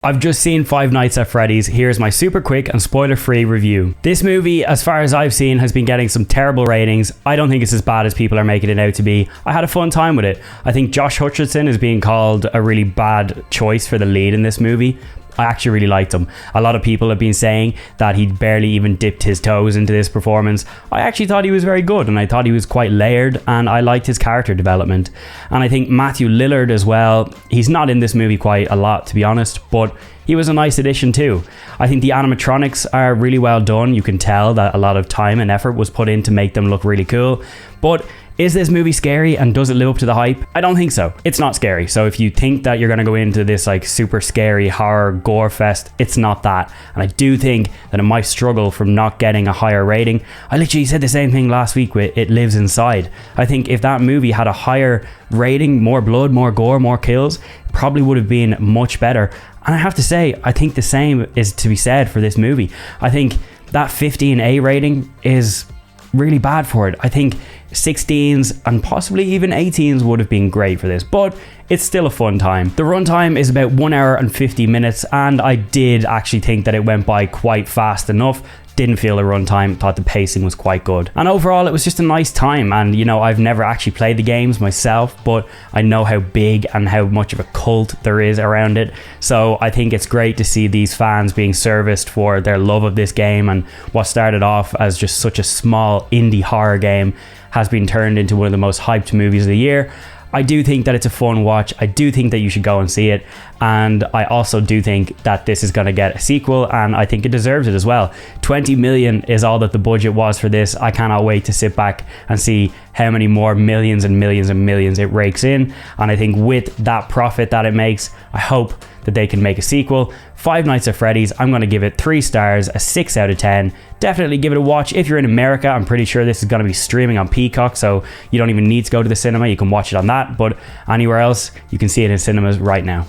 I've just seen Five Nights at Freddy's. Here's my super quick and spoiler-free review. This movie, as far as I've seen, has been getting some terrible ratings. I don't think it's as bad as people are making it out to be. I had a fun time with it. I think Josh Hutcherson is being called a really bad choice for the lead in this movie. I actually really liked him. A lot of people have been saying that he barely even dipped his toes into this performance. I actually thought he was very good, and I thought he was quite layered, and I liked his character development. And I think Matthew Lillard as well, he's not in this movie quite a lot, to be honest, but he was a nice addition too. I think the animatronics are really well done. You can tell that a lot of time and effort was put in to make them look really cool. But is this movie scary and does it live up to the hype? I don't think so. It's not scary. So if you think that you're going to go into this like super scary horror gore fest, it's not that. And I do think that it might struggle from not getting a higher rating. I literally said the same thing last week with It Lives Inside. I think if that movie had a higher rating, more blood, more gore, more kills, it probably would have been much better. And I have to say, I think the same is to be said for this movie. I think that 15A rating is really bad for it. I think 16s and possibly even 18s would have been great for this, but it's still a fun time. The runtime is about 1 hour and 50 minutes, and I did actually think that it went by quite fast enough. Didn't feel the runtime, thought the pacing was quite good. And overall, it was just a nice time. And you know, I've never actually played the games myself, but I know how big and how much of a cult there is around it. So I think it's great to see these fans being serviced for their love of this game, and what started off as just such a small indie horror game has been turned into one of the most hyped movies of the year. I do think that it's a fun watch. I do think that you should go and see it. And I also do think that this is going to get a sequel, and I think it deserves it as well. 20 million is all that the budget was for this. I cannot wait to sit back and see how many more millions and millions and millions it rakes in. And I think with that profit that it makes, I hope that they can make a sequel. Five Nights at Freddy's, I'm going to give it 3 stars, a 6 out of 10. Definitely give it a watch. If you're in America, I'm pretty sure this is going to be streaming on Peacock, so you don't even need to go to the cinema. You can watch it on that, but anywhere else, you can see it in cinemas right now.